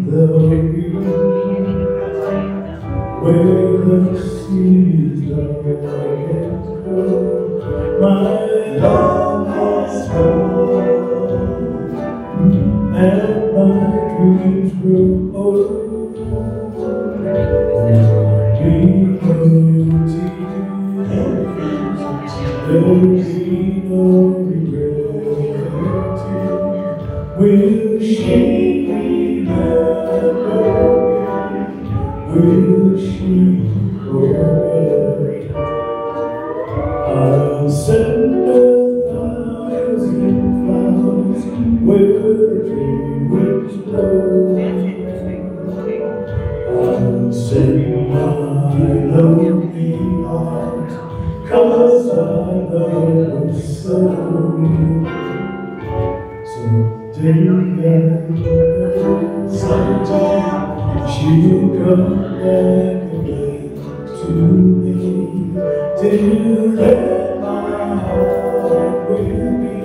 the view where the seas like it go. My love has gone and my dreams grow old. There'll be no regret. Will she remember? Will she forget? I'll send 1,000 flowers where the dream winds blow. I'll send my lonely heart, 'cause I love her so. Someday she'll come back again to me. Till then my heart will be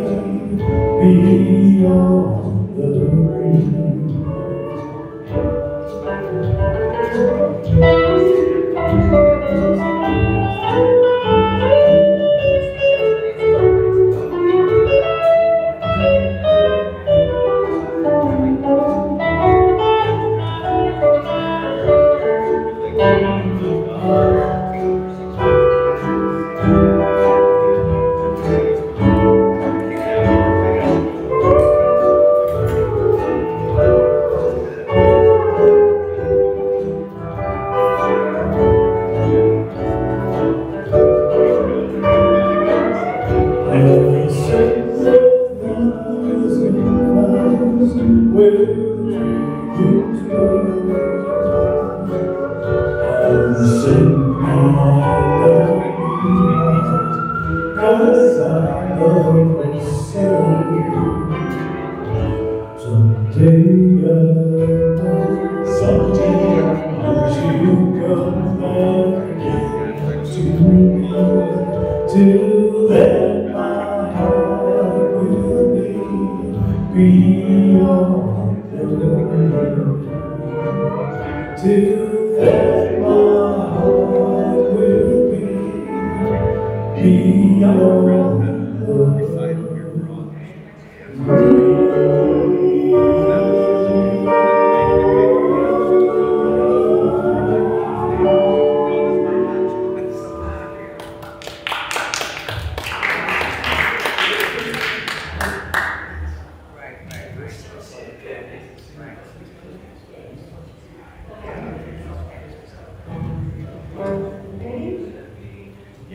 beyond the green. Till then my heart will be beyond the grave. Till then my heart will be beyond the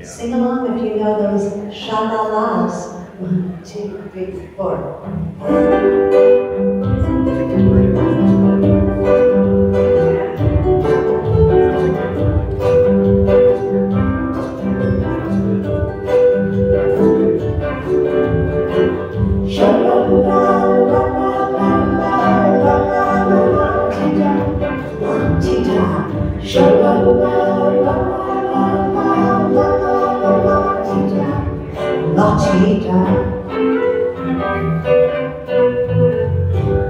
Sing along if you know those sha-la-las. 1, 2, 3, 4.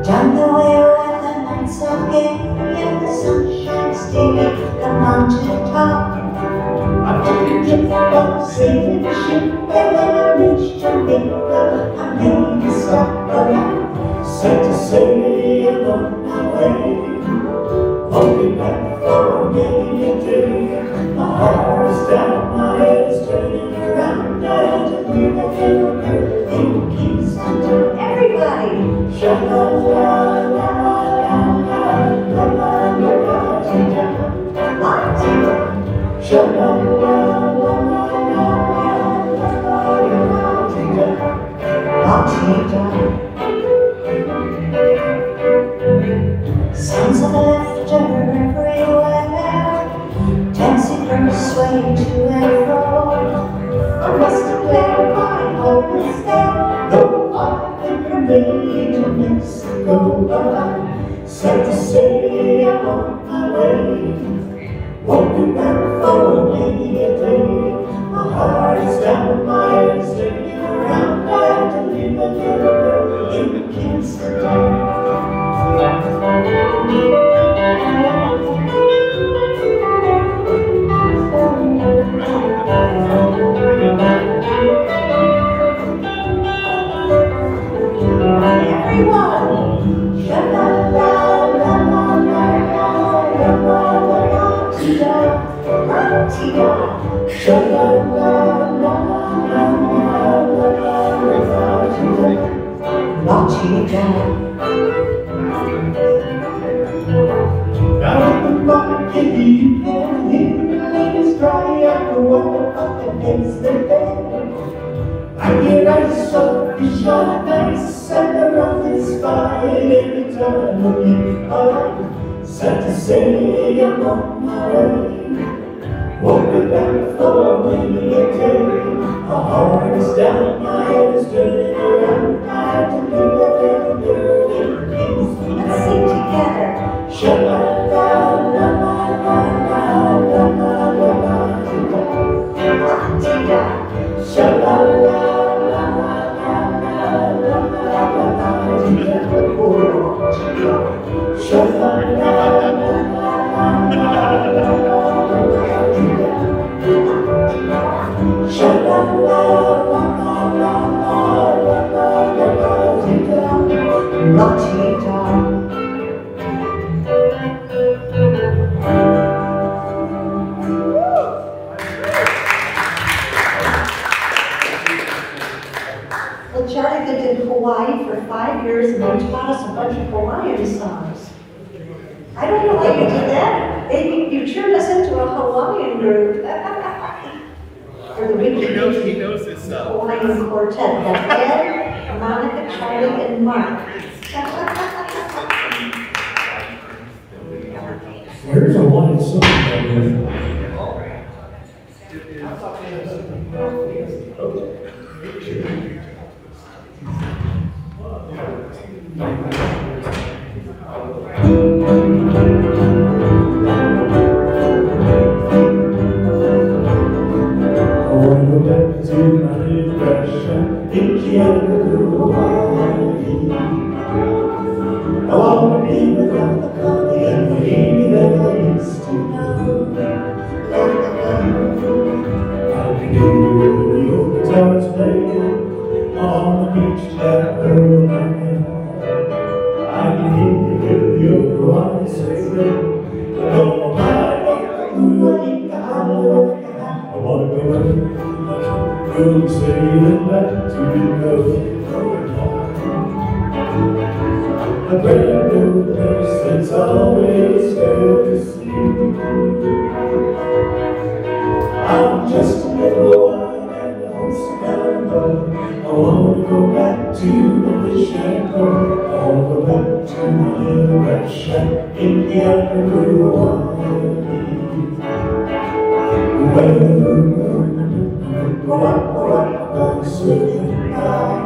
Down the way where the nights are gay and the sunshine steamy, come on to the top. I took a trip on a sailing ship, and when I reached Jamaica, I made a stop around. Set to sail on my way, only back for a rainy day. My heart is down, my head is turning around. I had to leave a little girl in Kingston town. Everybody! Sounds of laughter everywhere, dancing girls sway to and fro. I must declare my hope is there, though I've been from Maine to Mexico. Sad to say I'm on my way, won't be back for many a day. My heart is down, my head is spinning around. I have to leave a little girl in Kingston town. Down the market, you can hear the ladies cry out the water up against the bed. I hear ice of fish on ice and the rock is fine every time I get home. Sad to say I'm on my way. Won't be back for many a day. My heart is down, my head is turning around. I have to leave that little girl in peace. Let's sing together. Well, Charlie lived in Hawaii for 5 years and he taught us a bunch of Hawaiian songs. I don't know how you did that. You turned us into a Hawaiian group. For the weekend. He knows his stuff. Hawaiian quartet. That's Ed, Monica, Charlie, and Mark. Where's a Hawaiian song down here? I wanna be without the coffee and the baby that I used to know. I can hear your guitars playing on the beach that early night. I can hear your voice singing. I wanna go sailing back to the coast. A brand new place that's always good to see. I'm just a little wine and a wholesome boat. I wanna go back to the fishing port. I wanna go back to my little red shack in the upper Hawaii. When the moon goes swimming by.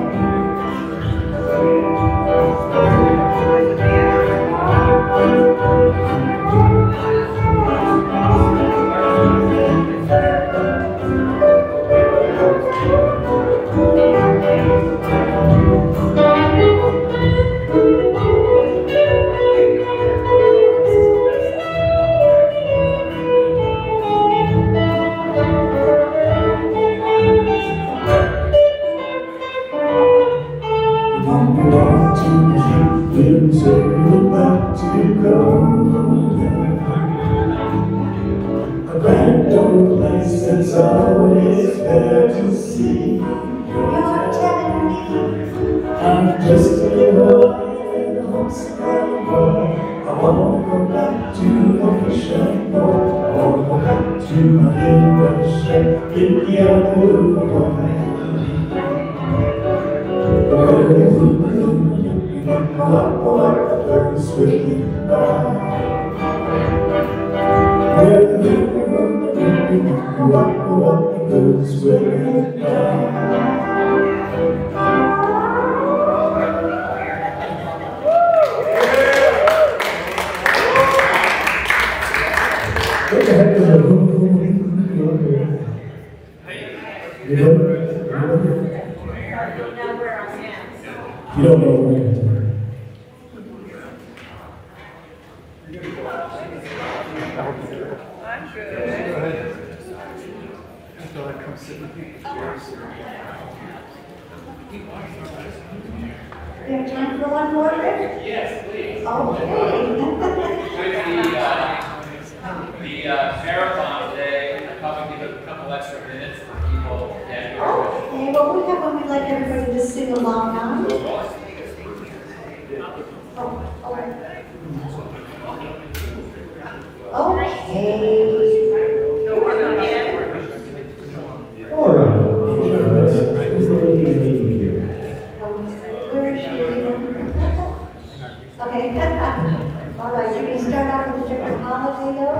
Sailing back to go. A grand old place that's always there to see. You're telling me I'm just a little homesick boy. I wanna go back to the fishing port. I wanna go back to my little shack in the other Hawaii. Swiftly by. Where the river goes swiftly by. What the heck is a you don't know where it is. I'm good. So I come sit with you. you have time for one more, Rick? Yes, please. Okay. With the marathon today, extra minutes for people who can't hear us. Okay, well, we have one we'd like everybody to sing along on. Oh, all right. Okay. All right. Where is she? Okay. All right, you can start off with a different holiday though.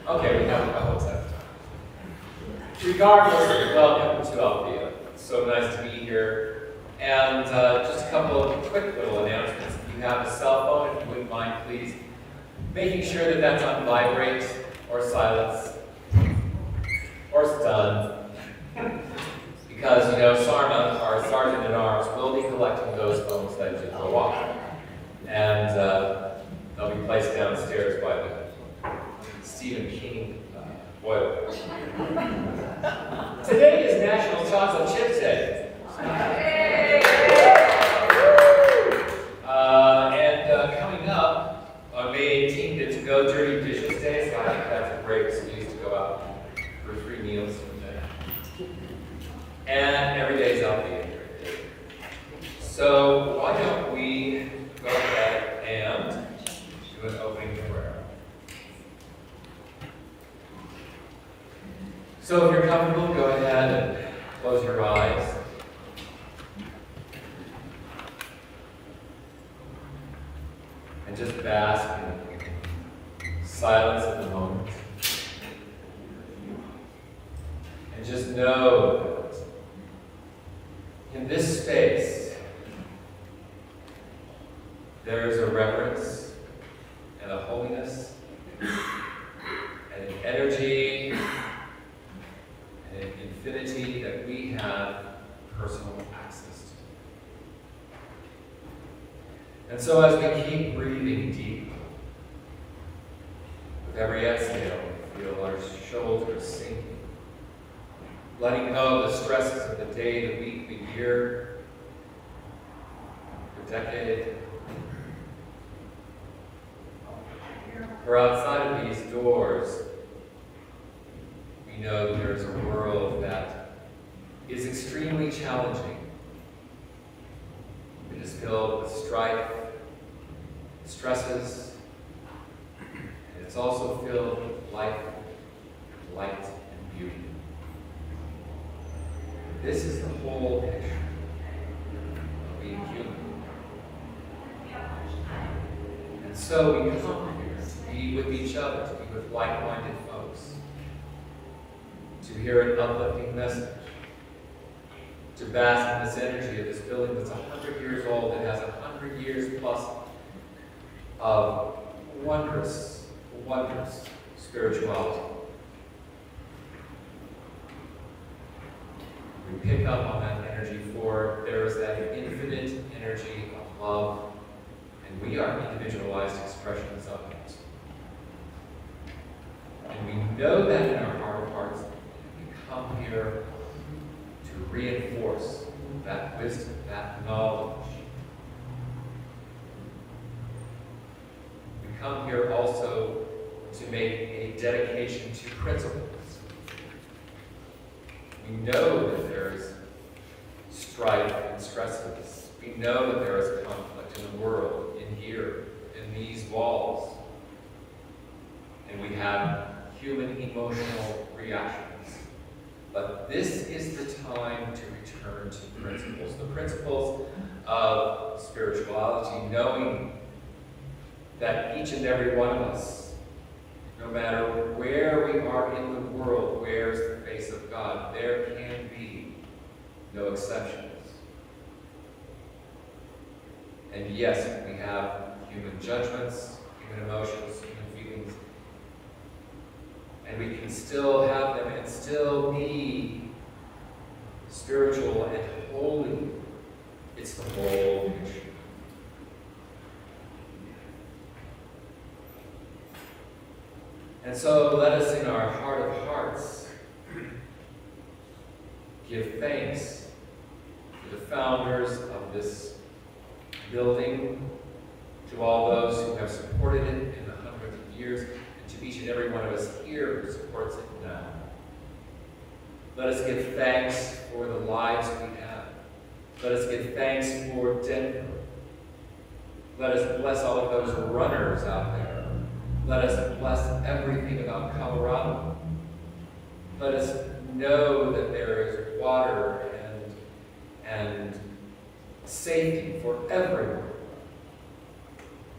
Okay, we have a couple of seconds. Regardless, welcome to Althea. So nice to be here. And just a couple of quick little announcements. If you have a cell phone, if you wouldn't mind, please, making sure that that's on vibrate or silence or stun. Because, you know, Sarna, our Sergeant at Arms, will be collecting those phones that did go off. And they'll be placed downstairs by the Stephen King boiler. Today is National Chocolate Chip Day. And coming up on May 18th, it's Go Dirty Dishes Day, so I think that's a great excuse to go out for 3 meals today. And every day is Althea Day. So why don't we go ahead and do an opening prayer. So if you're comfortable, go ahead and close your eyes. And just bask in silence at the moment. And just know that in this space, there is a reverence and a holiness and an energy and an infinity that we have personal access to. And so as we keep breathing deep, with every exhale, we feel our shoulders sinking, letting go of the stresses of the day, the week, the year, the decade. For outside of these doors, we know that there is a world that is extremely challenging. It is filled with strife, stresses, and it's also filled with life, light, and beauty. This is the whole picture of being human. And so we come here to be with each other, to be with like-minded folks, to hear an uplifting message, to bask in this energy of this building that's 100 years old, that has 100 years plus of wondrous, wondrous spirituality. We pick up on that energy, for there is that infinite energy of love, and we are individualized expressions of it. And we know that in our heart of hearts. We come here to reinforce that wisdom, that knowledge. We come here also to make a dedication to principles. We know that there is strife and stresses. We know that there is conflict in the world, in here, in these walls. And we have human emotional reactions. But this is the time to return to principles. The principles of spirituality, knowing that each and every one of us, no matter where we are in the world, wears the face of God. There can be no exceptions. And yes, we have human judgments, human emotions, human feelings, and we can still have them and still be spiritual and holy. It's the whole picture. And so let us, in our heart of hearts, give thanks to the founders of this building, to all those who have supported it in the hundreds of years, and to each and every one of us here who supports it now. Let us give thanks for the lives we have. Let us give thanks for Denver. Let us bless all of those runners out there. Let us bless everything about Colorado. Let us know that there is water and safety for everyone.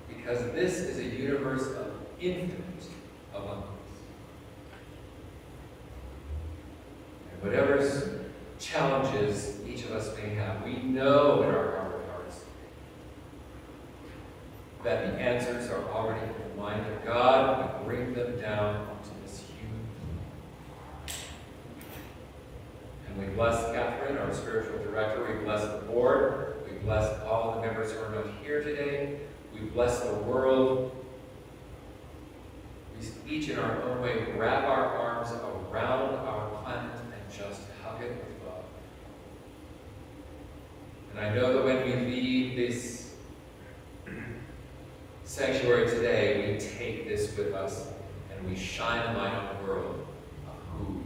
Because this is a universe of infinite abundance. And whatever challenges each of us may have, we know in our heart of hearts that the answers are already in the mind of God. We bring them down onto this human plane. And we bless Catherine, our spiritual director. We bless the board. We bless all the members who are not here today. We bless the world. We each in our own way wrap our arms around our planet and just hug it with love. And I know that when we leave this sanctuary today, we take this with us and we shine a light on the world of who we are.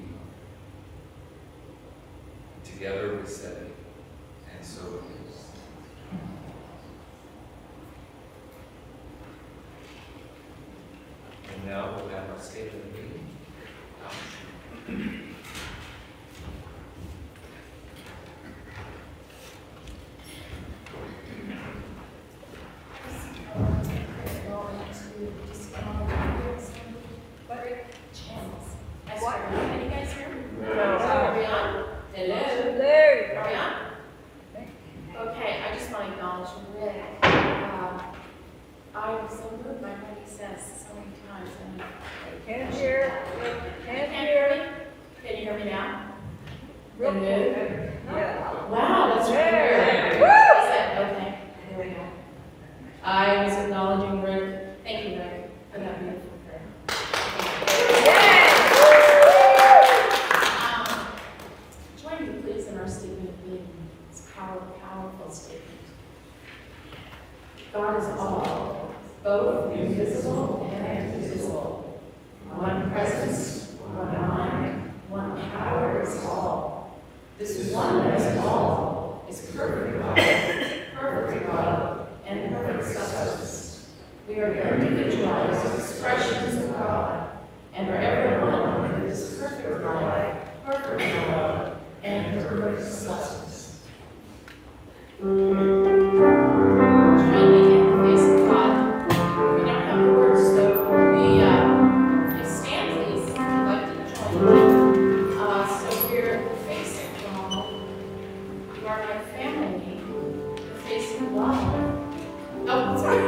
And together we say, and so it is. And now we'll have our statement of the meeting. I was so moved by what he says so many times. And Can't hear. Can't hear me? Can you hear me now? Real Good. good. Yeah. Wow, that's There. really weird. Is that okay? There we go. I was acknowledging Rick. Thank you, Rick, for that beautiful prayer. Join me, please, in our statement of being. It's a powerful statement. God is all, both invisible and visible. One presence, one mind, one power is all. This one that is all is perfect God, and perfect substance. We are the individualized expressions of God, and for everyone is perfect life, perfect love, and perfect substance. Join me in the face of God. We don't have the words, so we stand, please, if you'd like to join me. So we're facing God. You are my family. We're facing God. Oh, sorry.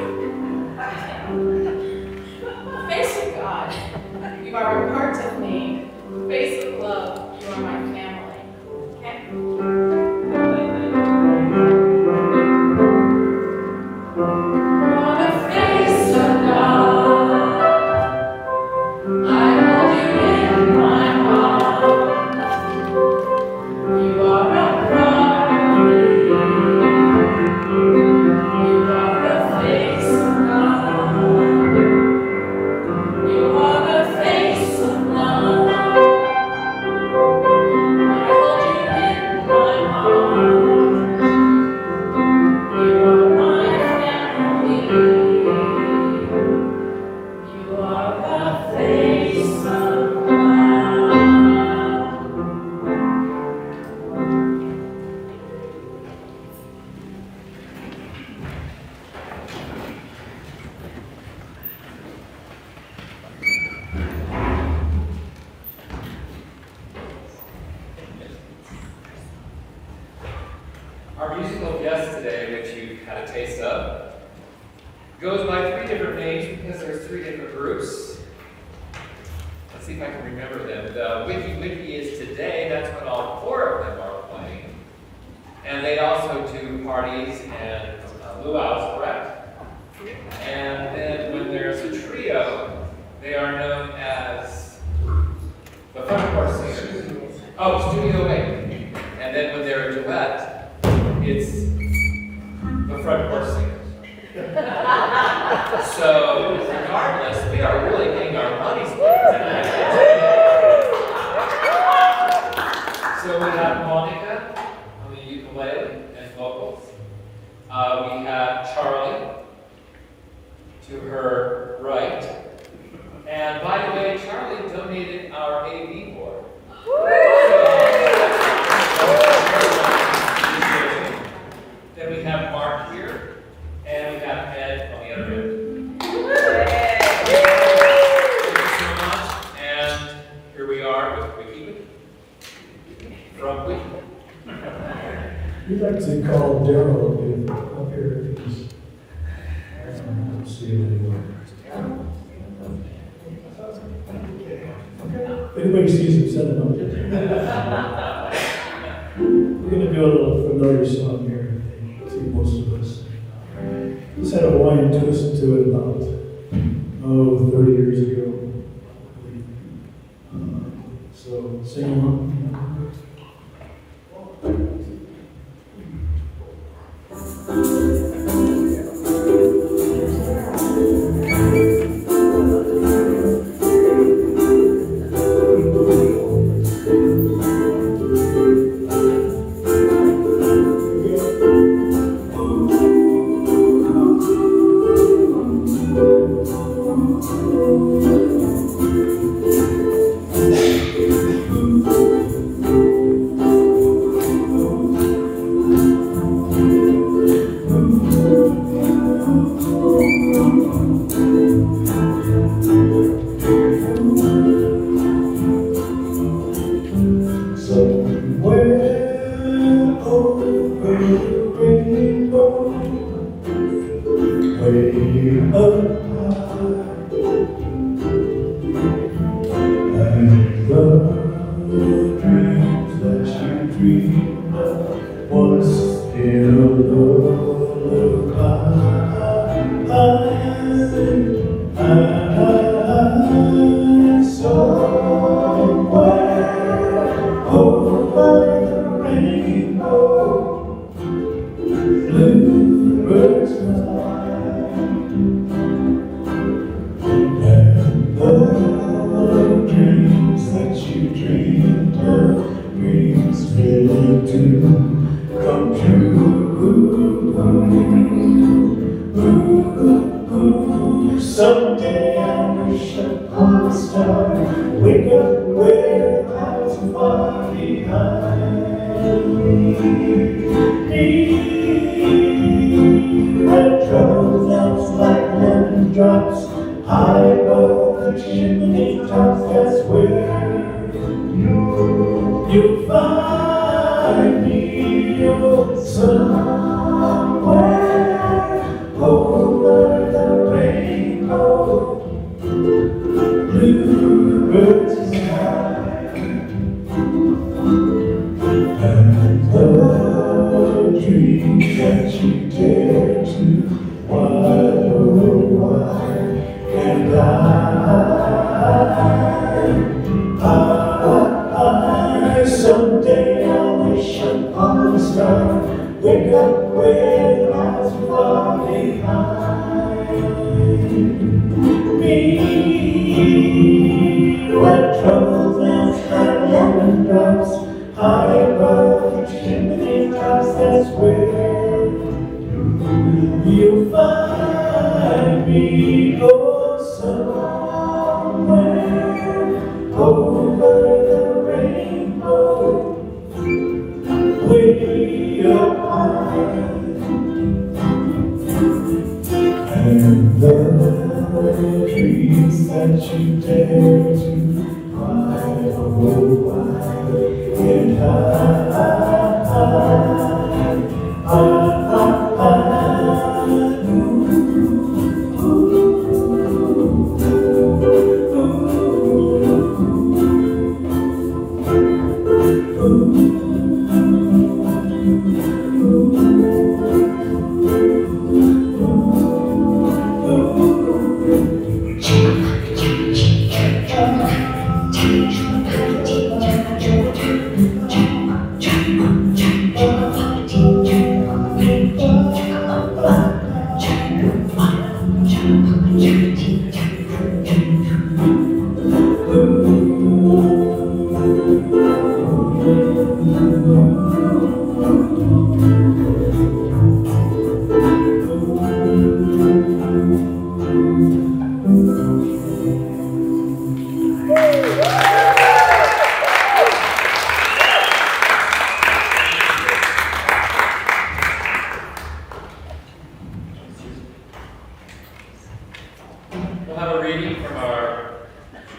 Face of God. You are a part of me. Face of love. You are my family. Okay? On the face of God, I hold you in my arms. You are a part of me. You are the face of God. You are the face of love. I hold you in my arms. You are my family. You are the face of love. Our musical guest today, which you've had a taste of, goes by 3 different names because there's 3 different groups. Let's see if I can remember them. The Wiki Wiki is today, that's when all 4 of them are playing. And they also do parties and luau's, correct? And then when there's a trio, they are known as the front porch singers. Oh, Studio A. And then when they're a duet, it's the front porch singers. So regardless, we are really getting our money's worth tonight. So we have Monica on the ukulele and vocals. We have Charlie to her right. And by the way, Charlie donated our AV board. Then we have Mark here, and we have Ed on the other end. Thank you so much. And here we are with Wiki from Wiki. We'd like to call Daryl up here. He's, I don't see him anymore. If anybody sees him, send him up. We're going to do a little familiar song here. I think most of us. This had a Hawaiian twist to it about, 30 years ago. So sing along. And the dreams that you dreamed of was still somewhere over the rainbow, bluebirds fly, and the dreams that you dreamed of, dreams really do come true. Someday I wish upon a star, wake up where the clouds are far behind me. When trouble melts like lemon drops high above the chimney tops, that's where you'll find me. Oh, somewhere over the rainbow, bluebirds fly, and the dreams that you dare to wide, oh wide, and I someday I'll wish upon a star, wake up where the clouds are far behind me. When trouble melts like lemon drops high above the chimney tops, that's where you'll find me. Oh, somewhere over the rainbow, way up high, and the dreams that you dare to cry, oh wide and We'll have a reading from our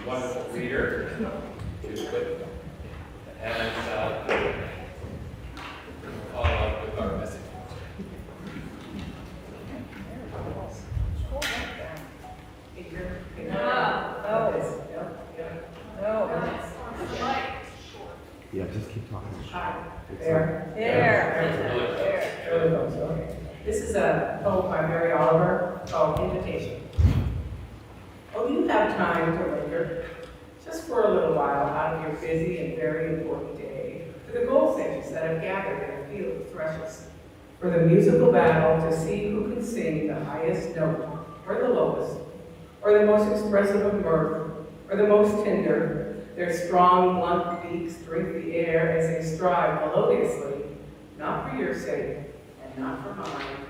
wonderful reader, and we'll follow up with our message. Yeah, just keep talking. This is a poem by Mary Oliver called Invitation. Oh, you have time to linger, just for a little while out of your busy and very important day, for the goldfinches that have gathered in a field of thrushes, for the musical battle to see who can sing the highest note, or the lowest, or the most expressive of mirth, or the most tender. Their strong, blunt beaks drink the air as they strive melodiously, not for your sake, and not for mine,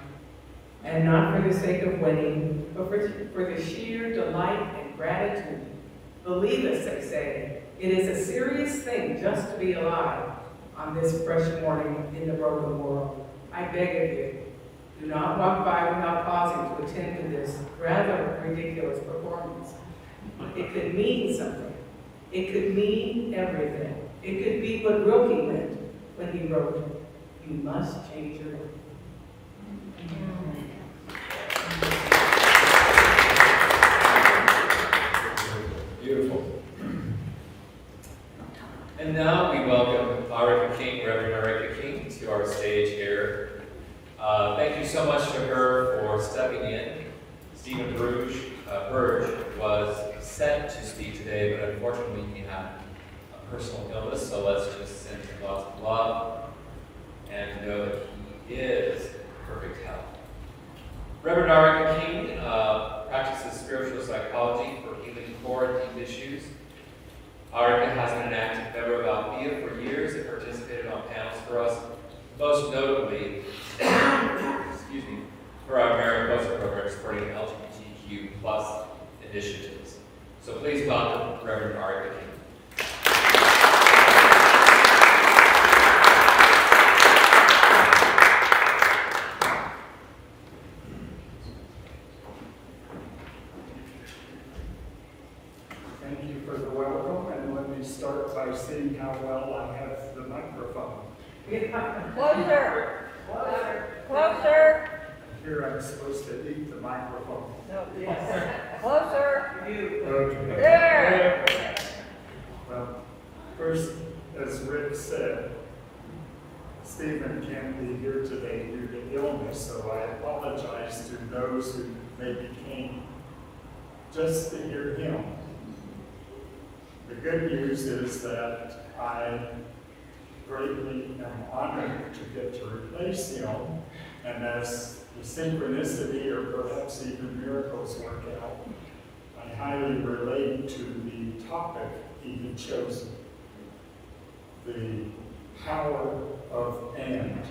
and not for the sake of winning, but for the sheer delight and gratitude. Believe us, they say, it is a serious thing just to be alive on this fresh morning in the broken world. I beg of you, do not walk by without pausing to attend to this rather ridiculous performance. It could mean something. It could mean everything. It could be what Rilke meant when he wrote, "You must change your life." Burge was set to speak today, but unfortunately he had a personal illness, so let's just send him lots of love and know that he is in perfect health. Reverend Arica King practices spiritual psychology for healing core and deep issues. Arica has been an active member of Althea for years and participated on panels for us, most notably, for our Mariposa program supporting LGBTQ plus initiatives. So please welcome Reverend Arica King. Thank you for the welcome, and let me start by seeing how well I have the microphone. Closer. Closer. Here I'm supposed to eat the microphone. No, yes. Closer. Okay. There. Well, first, as Rick said, Stephen can't be here today due to illness, so I apologize to those who maybe came just to hear him. The good news is that I greatly am honored to get to replace him, and as the synchronicity or perhaps even miracles work out, I highly relate to the topic he had chosen, the power of and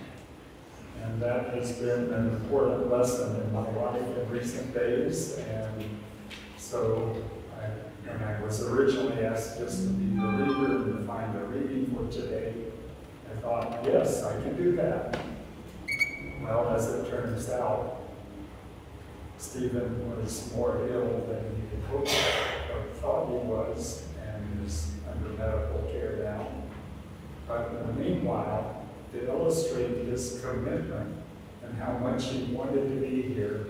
that has been an important lesson in my life in recent days, and so when I was originally asked just to be the reader and to find a reading for today, I thought, yes, I can do that. Well, as it turns out, Stephen was more ill than he had hoped or thought he was, and is under medical care now. But in the meanwhile, to illustrate his commitment and how much he wanted to be here,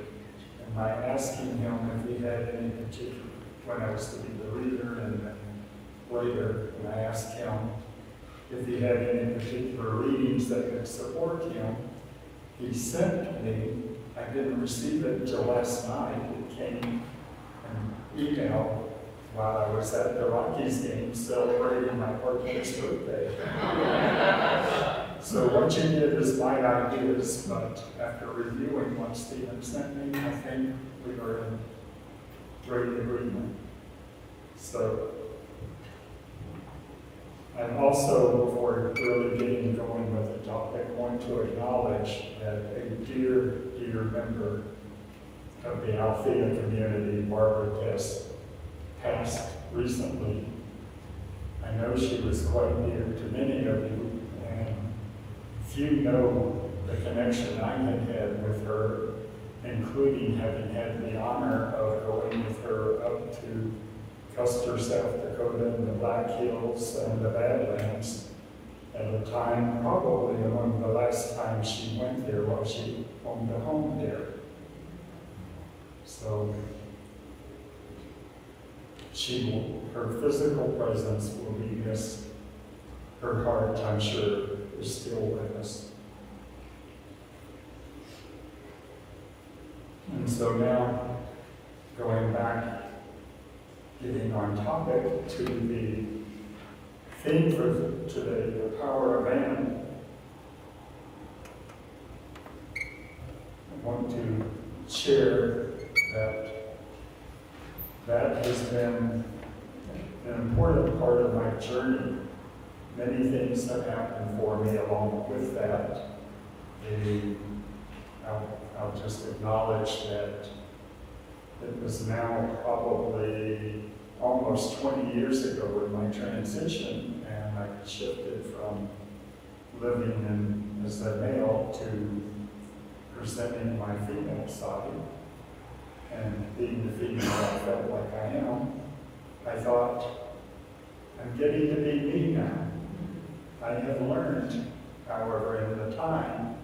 and by asking him if he had any particular, when I was to be the reader, and then later when I asked him if he had any particular readings that would support him, he sent me, I didn't receive it until last night, it came an email while I was at the Rockies game celebrating my partner's birthday. So what you did is my ideas, but after reviewing what Stephen sent me, I think we were in great agreement. So, and also, before really getting going with the topic, I want to acknowledge that a dear, dear member of the Althea community, Barbara Tess, passed recently. I know she was quite dear to many of you, and few know the connection I had had with her, including having had the honor of going with her up to Custer, South Dakota, and the Black Hills and the Badlands at a time, probably among the last times she went there while she owned a home there. So her physical presence will be missed. Her heart, I'm sure, is still with us. And so now, going back, getting on topic to the theme for today, the power of and, I want to share that has been an important part of my journey. Many things have happened for me along with that. I'll just acknowledge that it was now probably almost 20 years ago in my transition, and I shifted from living as a male to presenting my female side. And being the female I felt like I am, I thought, I'm getting to be me now. I have learned, however, in the time,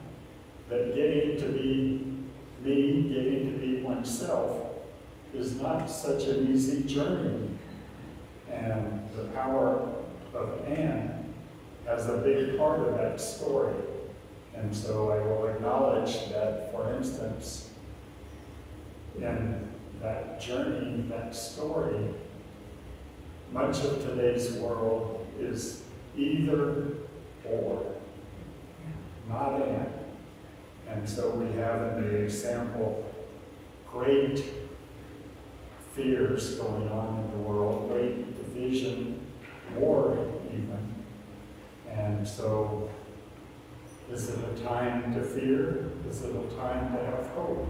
that getting to be me, getting to be oneself, is not such an easy journey. And the power of and has a big part of that story. And so I will acknowledge that, for instance, in that journey, that story, much of today's world is either or, not and. And so we have in the example great fears going on in the world, great division, war even. And so, is it a time to fear? Is it a time to have hope?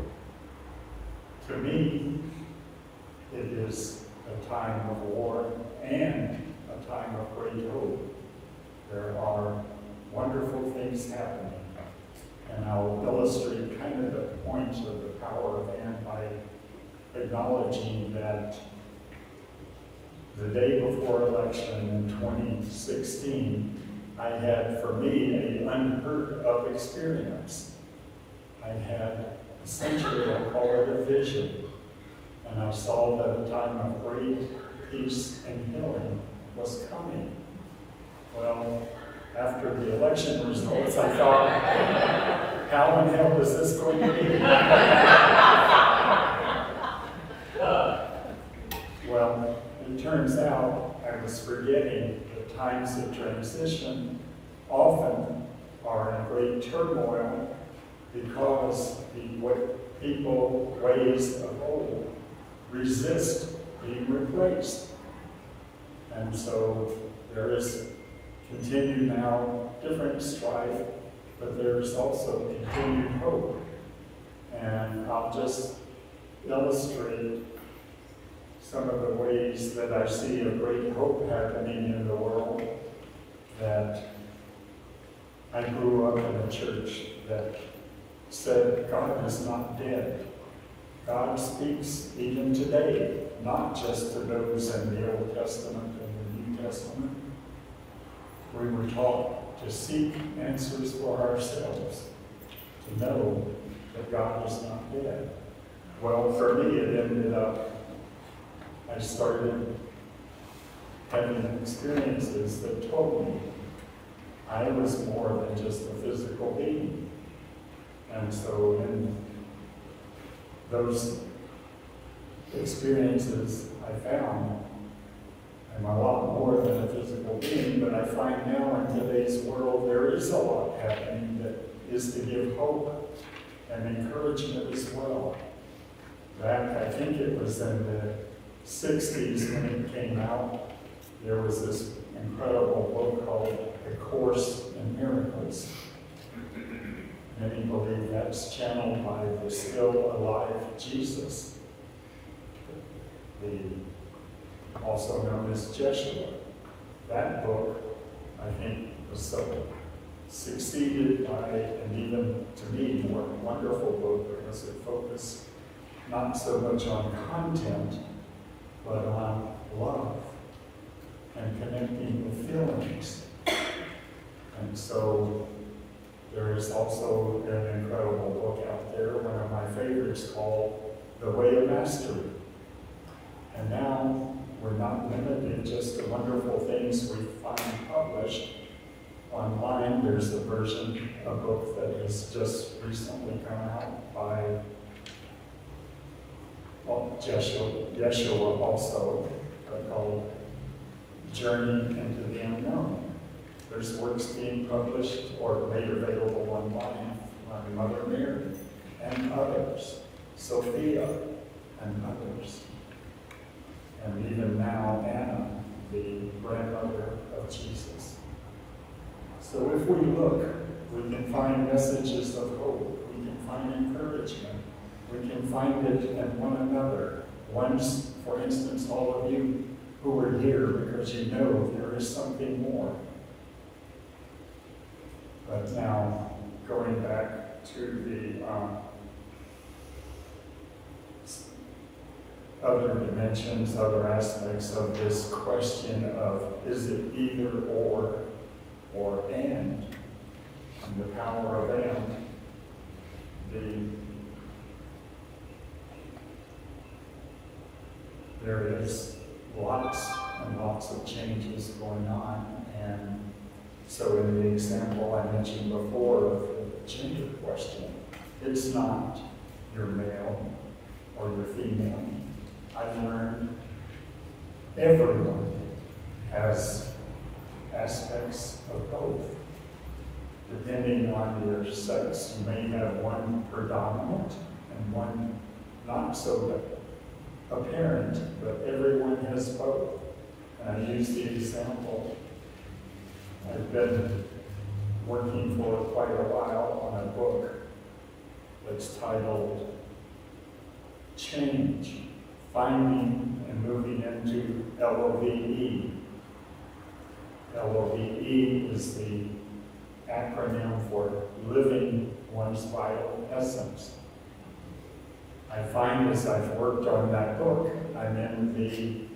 To me, it is a time of war and a time of great hope. There are wonderful things happening. And I'll illustrate kind of the point of the power of and by acknowledging that the day before election in 2016, I had, for me, an unheard of experience. I had essentially, I'll call it a vision, and I saw that a time of great peace and healing was coming. Well, after the election results, I thought, how in hell is this going to be? Well, it turns out I was forgetting that times of transition often are in great turmoil because what people, ways of old, resist being replaced. And so there is continued now different strife, but there's also continued hope. And I'll just illustrate some of the ways that I see a great hope happening in the world. That I grew up in a church that said God is not dead. God speaks even today, not just to those in the Old Testament and the New Testament. We were taught to seek answers for ourselves, to know that God is not dead. Well, for me, it ended up, I started having experiences that told me I was more than just a physical being. And so in those experiences, I found I'm a lot more than a physical being, but I find now in today's world there is a lot happening that is to give hope and encouragement as well. Back, I think it was in the 60s when it came out, there was this incredible book called A Course in Miracles. Many believe that's channeled by the still alive Jesus, also known as Jeshua. That book, I think, was so succeeded by, and even to me, more wonderful book because it focused not so much on content, but on love and connecting with feelings. And so there is also an incredible book out there, one of my favorites, called The Way of Mastery. And now we're not limited just to wonderful things we find published online. There's a version, a book that has just recently come out by Yeshua also, called Journey into the Unknown. There's works being published or made available online by Mother Mary and others, Sophia and others. And even now, Anna, the grandmother of Jesus. So if we look, we can find messages of hope. We can find encouragement. We can find it in one another. Once, for instance, all of you who are here because you know there is something more. But now, going back to the other dimensions, other aspects of this question of is it either or and the power of and, there is lots and lots of changes going on, and so in the example I mentioned before of the gender question, it's not your male or your female. everyone has aspects of both. Depending on your sex, you may have one predominant and one not so apparent, but everyone has both. And I use the example, I've been working for quite a while on a book that's titled Change, Finding and Moving into LOVE. LOVE is the acronym for living one's vital essence. I find as I've worked on that book, I'm in the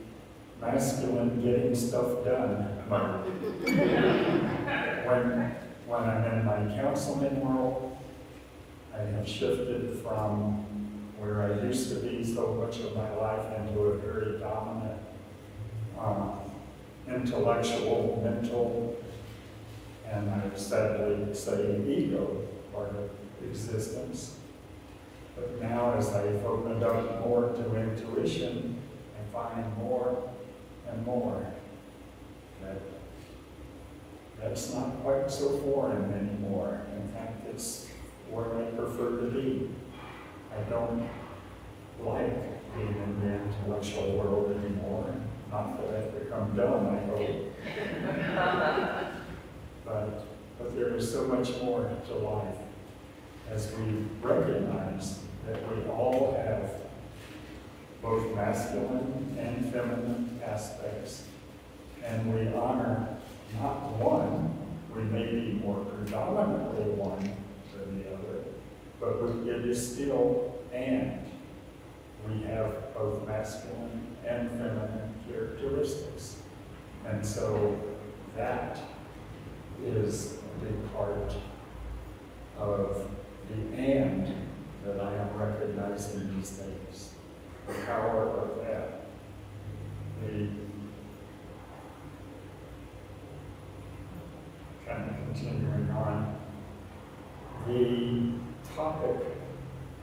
masculine getting stuff done. When I'm in my counseling world, I have shifted from where I used to be so much of my life into a very dominant intellectual, mental, and I would sadly say ego part of existence. But now as I've opened up more to intuition, I find more and more that that's not quite so foreign anymore. In fact, it's where I prefer to be. I don't like being in the intellectual world anymore. Not that I've become dumb, I hope. But there is so much more to life as we recognize that we all have both masculine and feminine aspects, and we honor not one, we may be more predominantly one than the other, but it is still and. We have both masculine and feminine characteristics. And so that is a big part of the and that I am recognizing these days. The power of that. The kind of continuing on. The topic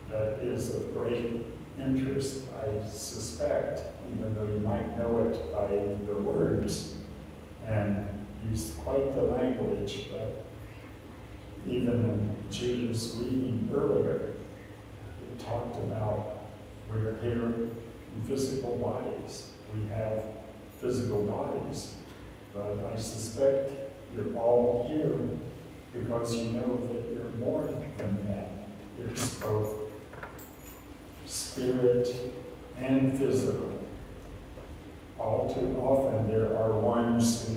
that is of great interest, I suspect, even though you might know it by the words and use quite the language, but even in Judith's reading earlier, it talked about we're here in physical bodies. We have physical bodies, but I suspect you're all here because you know that you're more than that. It's both spirit and physical. All too often there are ones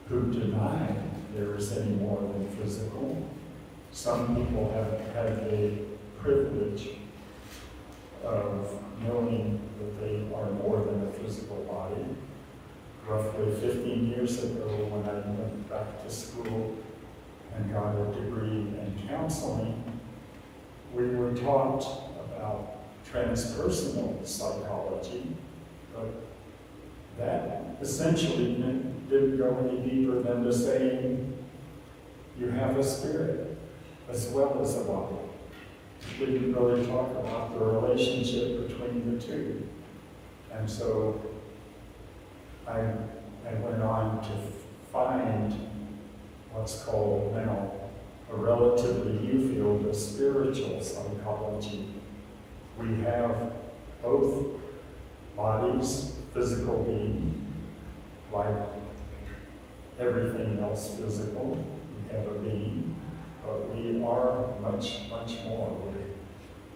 who deny there is any more than physical. Some people have had the privilege of knowing that they are more than a physical body. Roughly 15 years ago, when I went back to school and got a degree in counseling, we were taught about transpersonal psychology, but that essentially didn't go any deeper than to saying you have a spirit as well as a body. We didn't really talk about the relationship between the two. And so I went on to find what's called now a relatively new field of spiritual psychology. We have both bodies, physical being, like everything else physical. We have a being, but we are much, much more.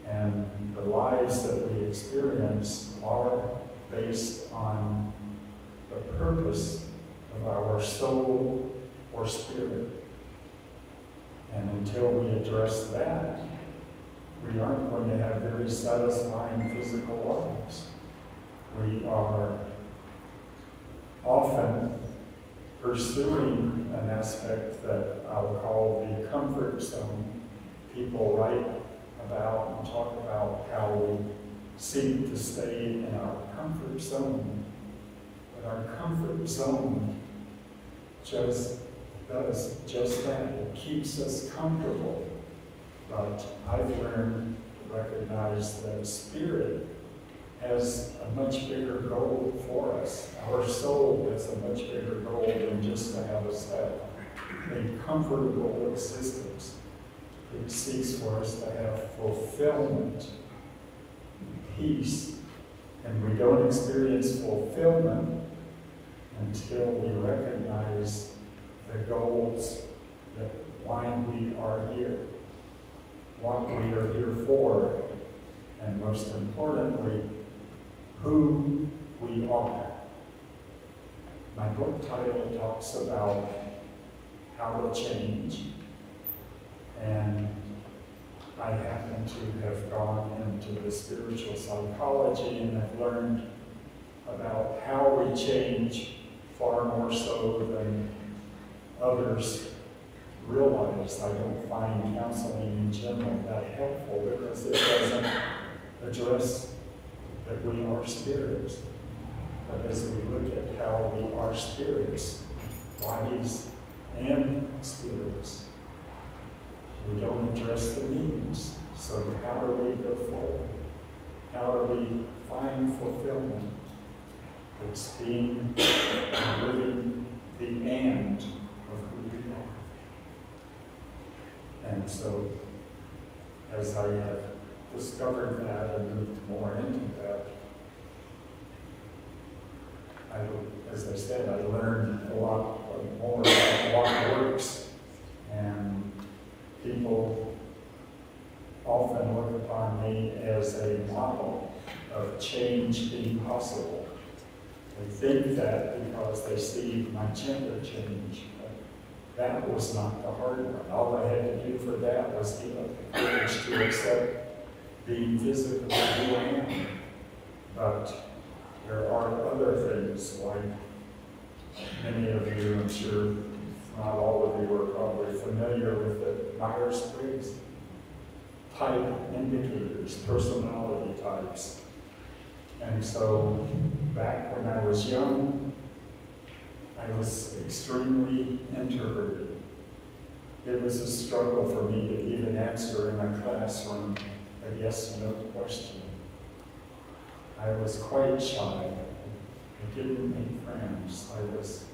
And the lives that we experience are based on the purpose of our soul or spirit. And until we address that, we aren't going to have very satisfying physical lives. We are often pursuing an aspect that I'll call the comfort zone. People write about and talk about how we seek to stay in our comfort zone. But our comfort zone just does just that. It keeps us comfortable. But I've learned to recognize that spirit has a much bigger goal for us. Our soul has a much bigger goal than just to have us have a comfortable existence. It seeks for us to have fulfillment, peace, and we don't experience fulfillment until we recognize the goals that why we are here, what we are here for, and most importantly, who we are. My book title talks about how to change, and I happen to have gone into the spiritual psychology and have learned about how we change far more so than others realize. I don't find counseling in general that helpful because it doesn't address that we are spirits. But as we look at how we are spirits, bodies and spirits, we don't address the means. So how do we go forward? How do we find fulfillment? It's being living the end of who we are. And so, as I have discovered that and moved more into that, as I said, I learned a lot more about what works, and people often look upon me as a model of change being possible. They think that because they see my gender change. But that was not the hard one. All I had to do for that was give up the courage to accept being physically who I am. But there are other things, like many of you, I'm sure not all of you are probably familiar with the Myers-Briggs type indicators, personality types. And so back when I was young, I was extremely introverted. It was a struggle for me to even answer in a classroom a yes/no question. I was quite shy. I didn't make friends. I was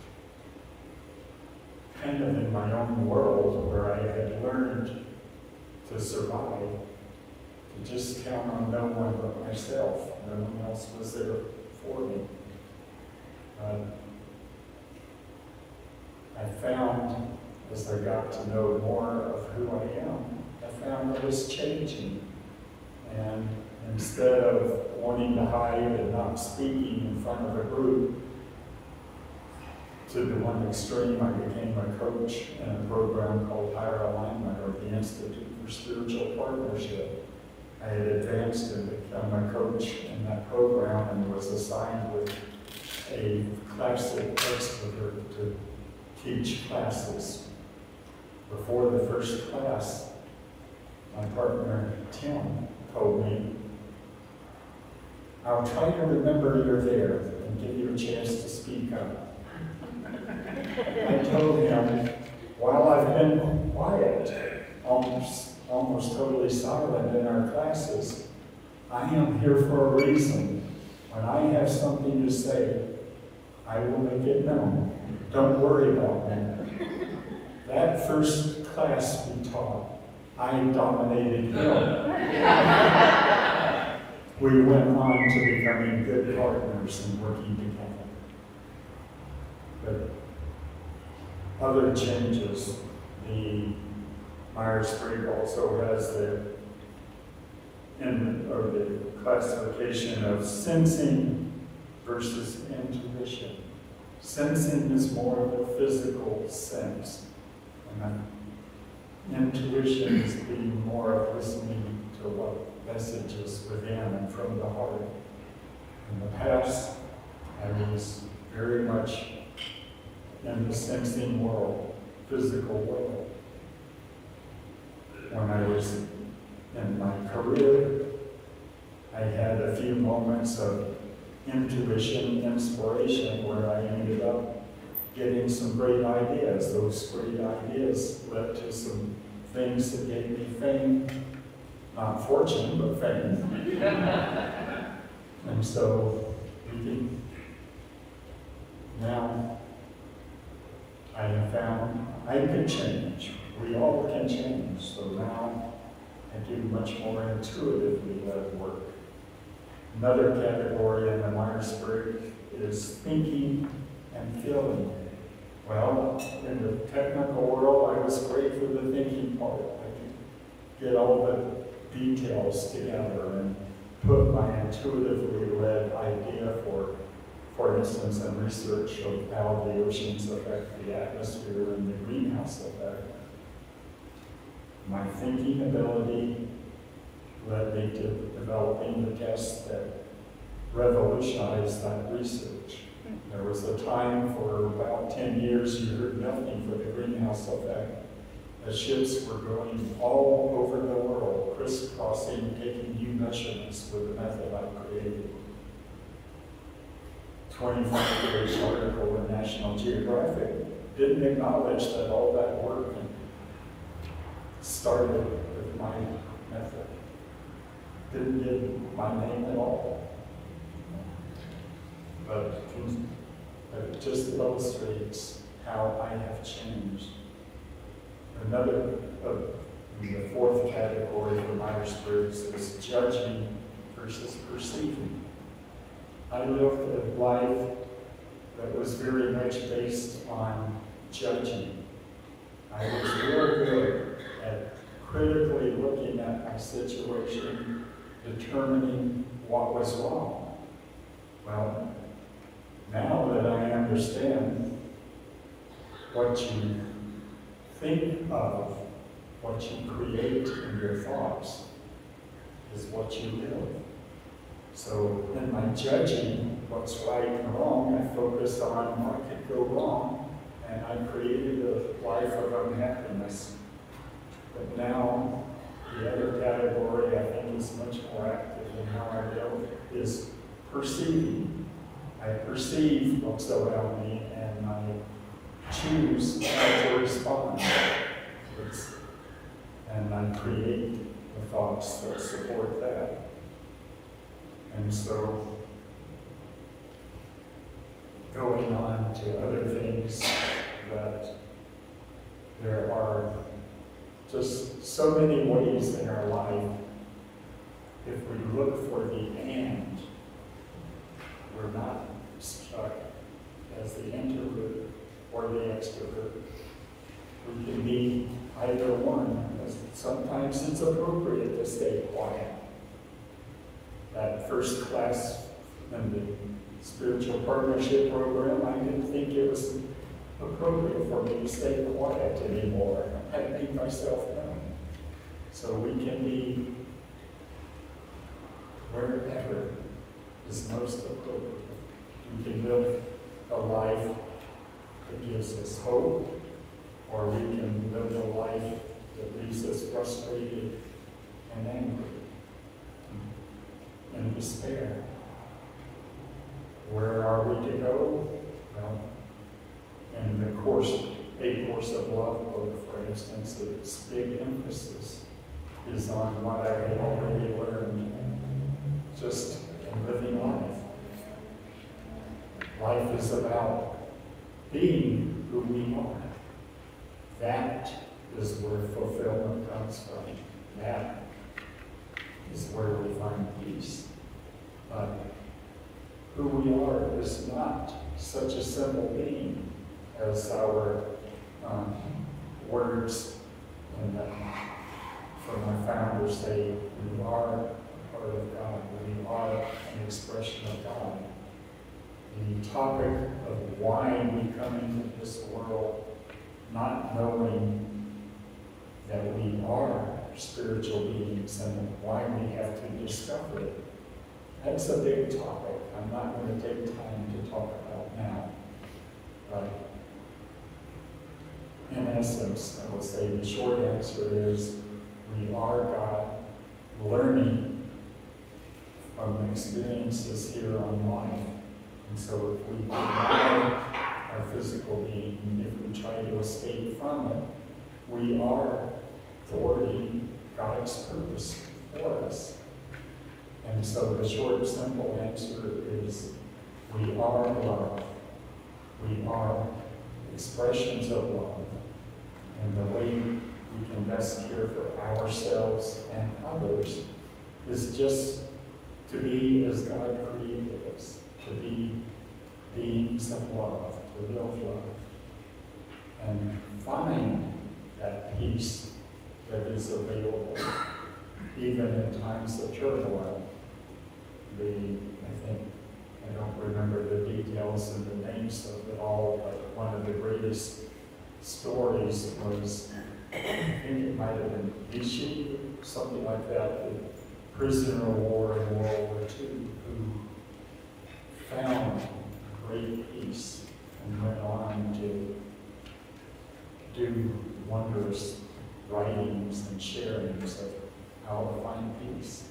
kind of in my own world where I had learned to survive, to just count on no one but myself. No one else was there for me. I found, as I got to know more of who I am, I found I was changing. And instead of wanting to hide and not speaking in front of a group, to the one extreme, I became a coach in a program called Higher Alignment, or the Institute for Spiritual Partnership. I had advanced and become a coach in that program and was assigned with a classic expert to teach classes. Before the first class, my partner Tim told me, "I'll try to remember you're there and give you a chance to speak up." I told him, while I've been quiet, almost totally silent in our classes, I am here for a reason. When I have something to say, I will make it known. Don't worry about me. That first class we taught, I dominated him. We went on to becoming good partners and working together. But other changes, the Myers-Briggs also has the classification of sensing versus intuition. Sensing is more of a physical sense, and intuition is being more of listening to what messages within and from the heart. In the past, I was very much in the sensing world, physical world. When I was in my career, I had a few moments of intuition, inspiration, where I ended up getting some great ideas. Those great ideas led to some things that gave me fame, not fortune, but fame. And so we can, now I have found I can change. We all can change. So now I do much more intuitively led work. Another category in the Myers-Briggs is thinking and feeling. Well, in the technical world, I was great for the thinking part. I could get all the details together and put my intuitively led idea for instance, in research of how the oceans affect the atmosphere and the greenhouse effect. My thinking ability led me to developing the tests that revolutionized that research. There was a time for about 10 years you heard nothing for the greenhouse effect. The ships were going all over the world, crisscrossing, taking new measurements with the method I created. 25-page article in National Geographic didn't acknowledge that all that work started with my method. Didn't give my name at all. But it just illustrates how I have changed. Another, the fourth category for Myers-Briggs is judging versus perceiving. I lived a life that was very much based on judging. I was real good at critically looking at my situation, determining what was wrong. Well, now that I understand what you think of, what you create in your thoughts, is what you live. So in my judging what's right and wrong, I focused on what could go wrong, and I created a life of unhappiness. But now, the other category I think is much more active in how I live is perceiving. I perceive what's around me, and I choose how to respond. And I create the thoughts that support that. And so, going on to other things, that there are just so many ways in our life, if we look for the and, we're not stuck as the introvert or the extrovert. We can be either one. Sometimes it's appropriate to stay quiet. That first class in the spiritual partnership program, I didn't think it was appropriate for me to stay quiet anymore. I had to make myself known. So we can be wherever is most appropriate. We can live a life that gives us hope, or we can live a life that leaves us frustrated and angry and despair. Where are we to go? Well, in the course, A Course of Love book, for instance, its big emphasis is on what I had already learned just in living life. Life is about being who we are. That is where fulfillment comes from. That is where we find peace. But who we are is not such a simple being as our words and from our founders say, we are a part of God. We are an expression of God. The topic of why we come into this world not knowing that we are spiritual beings and why we have to discover it. That's a big topic. I'm not going to take time to talk about now. But in essence, I will say the short answer is we are God learning from experiences here on life. And so if we deny our physical being, if we try to escape from it, we are thwarting God's purpose for us. And so the short, simple answer is we are love. We are expressions of love. And the way we can best care for ourselves and others is just to be as God created us, to be beings of love, to live love, and find that peace that is available even in times of turmoil. I don't remember the details and the names of it all, but one of the greatest stories was, I think it might have been Vichy, something like that, the prisoner of war in World War II, who found great peace and went on to do wondrous writings and sharings of how to find peace.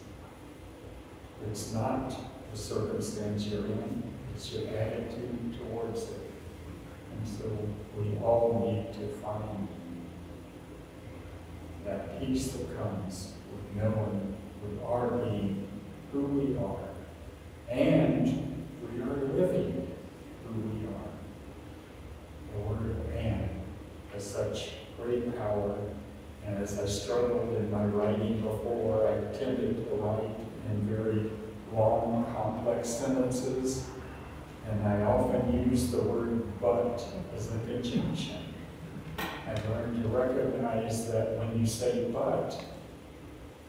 It's not the circumstance you're in, it's your attitude towards it. And so we all need to find that peace that comes with knowing we are being who we are, and we are living who we are. The word "and" has such great power, and as I struggled in my writing before, I tended to write in very long, complex sentences, and I often use the word "but" as a conjunction. I've learned to recognize that when you say "but,"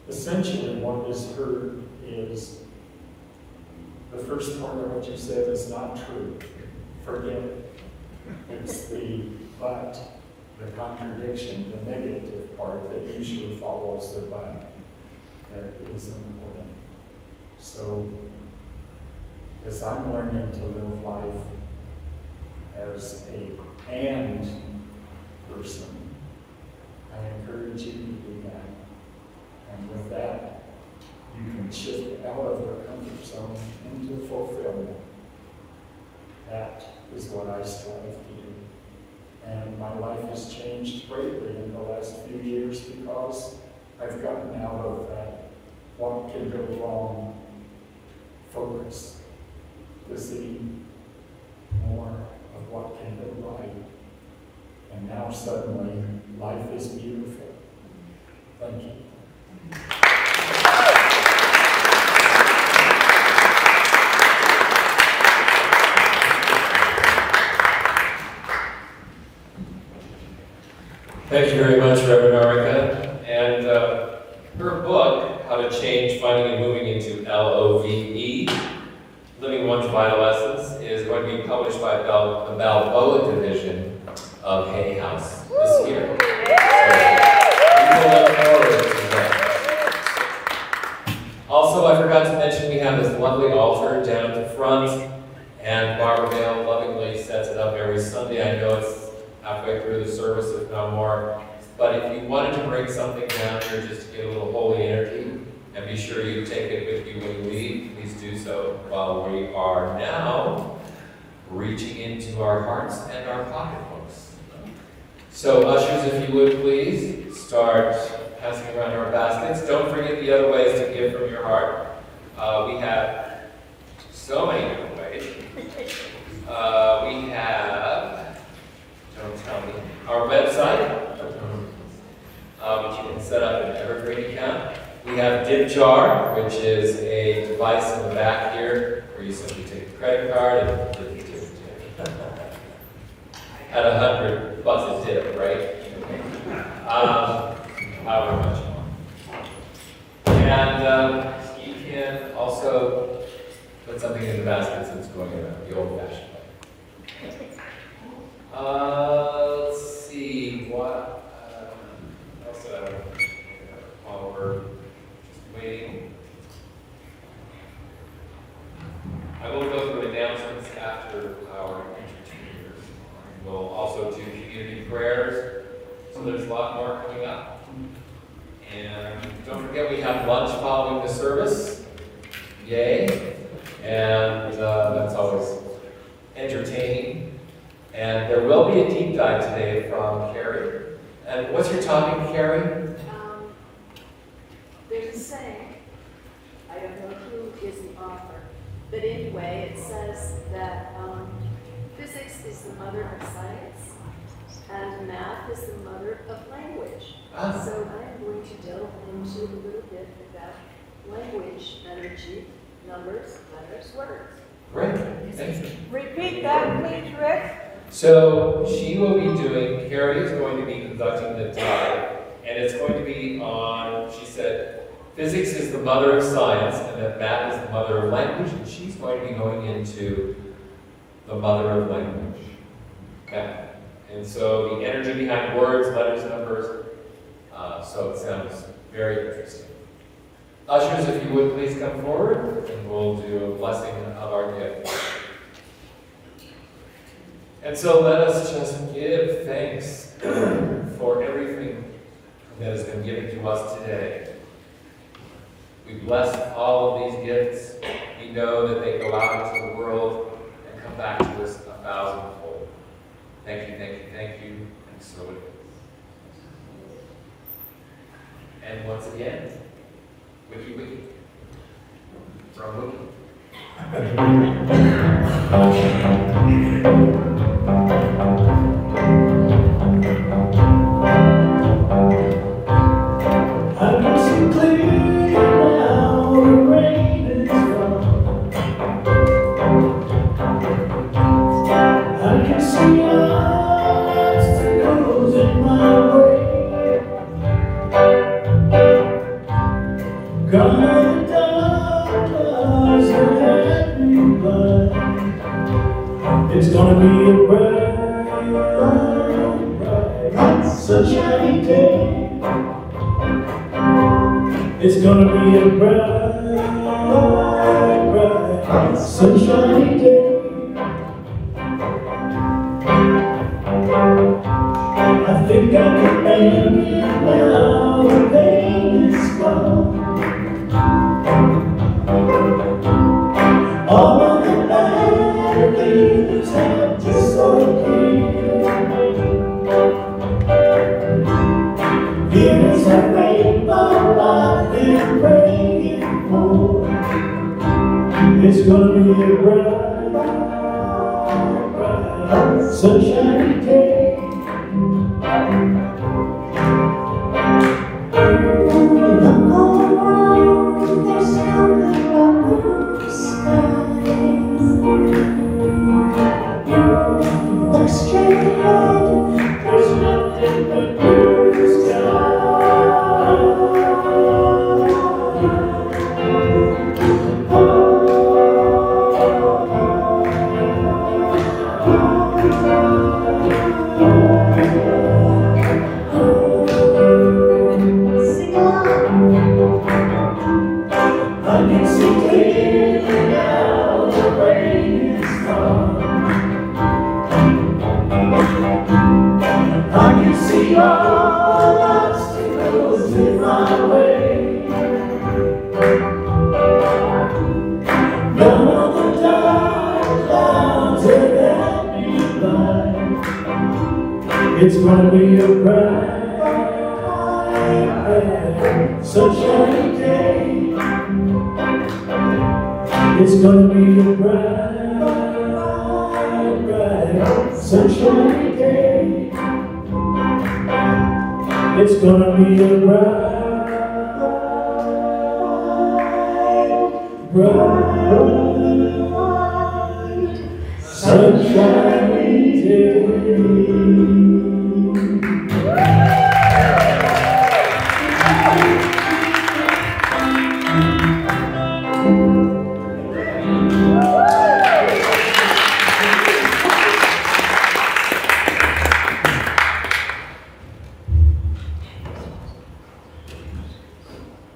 essentially what is heard is the first part of what you said is not true. Forget it. It's the "but," the contradiction, the negative part that usually follows the "but" that is important. So, as I'm learning to live life as a "and" person, I encourage you to do that. And with that, you can shift out of the comfort zone into fulfillment. That is what I strive to do. And my life has changed greatly in the last few years because I've gotten out of that what can go wrong focus to see more of what can go right. And now suddenly life is beautiful. Thank you. Thank you very much, Reverend Arica. And her book, How to Change Finding and Moving into LOVE, Living One's Vital Essence, is going to be published by the Balboa Division of Hay House this year. So, we will look forward to that. Also, I forgot to mention we have this lovely altar down at the front, and Barbara Vale lovingly sets it up every Sunday. I know it's halfway through the service, if not more. But if you wanted to bring something down here just to get a little holy energy, and be sure you take it with you when you leave, please do so while we are now reaching into our hearts and our pocketbooks. So ushers, if you would please, start passing around our baskets. Don't forget the other ways to give from your heart. We have so many different ways. We have, don't tell me, our website, which you can set up an Evergreen account. We have DipJar, which is a device in the back here where you simply take a credit card and dip. At 100 bucks a dip, right? However much you want. And you can also put something in the basket since it's going around the old-fashioned way. Let's see, what else did I want to while we're just waiting. I will go through announcements after our entertainers. We'll also do community prayers, so there's a lot more coming up. And don't forget we have lunch following the service. Yay. And that's always entertaining. And there will be a deep dive today from Carrie. And what's your topic, Carrie? There's a saying, I don't know who But anyway, it says that physics is the mother of science, and math is the mother of language. So I am going to delve into a little bit about language, energy, numbers, letters, words. Great, thank you. Repeat that, please, Rick. So she will be doing, Carrie is going to be conducting the tie, and it's going to be on, she said, physics is the mother of science, and that math is the mother of language, and she's going to be going into the mother of language, math. And so the energy behind words, letters, numbers, so it sounds very interesting. Ushers, if you would please come forward, and we'll do a blessing of our gift. And so let us just give thanks for everything that has been given to us today. We bless all of these gifts. We know that they go out into the world and come back to us 1,000-fold. Thank you, thank you, thank you, and so it is. And once again, Wiki Wiki, from Wiki. I can see clearly now the rain is gone. I can see all obstacles in my way. Gone are the dark clouds that had me blind. It's gonna be a bright, bright, sunshiny day. It's gonna be a bright, bright, sunshiny day. I think I can make it now, the pain is gone. All of the bad things have disappeared. Here's a rainbow I've been praying for. It's gonna be a bright, bright, sunshiny day. Look around, there's nothing but blue skies. Look straight ahead, There's nothing but blue skies. sing along. I can see clearly now the rain is gone. I can see all obstacles in my way. None of the dark clouds that had me blind. It's gonna be a bright, bright, sunshiny day. It's gonna be a bright, bright, sunshiny day. It's gonna be a bright, bright, sunshiny day.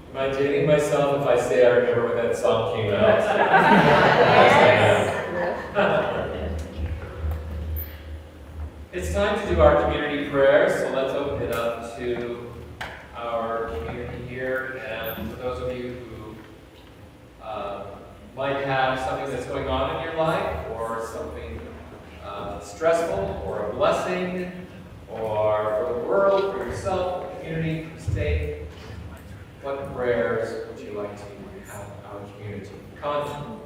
Am I dating myself if I say I remember when that song came out? It's time to do our community prayer, so let's open it up to our community here. And for those of you who might have something that's going on in your life, or something stressful, or a blessing, or for the world, for yourself, for the community, for the state, what prayers would you like to have our community? Con?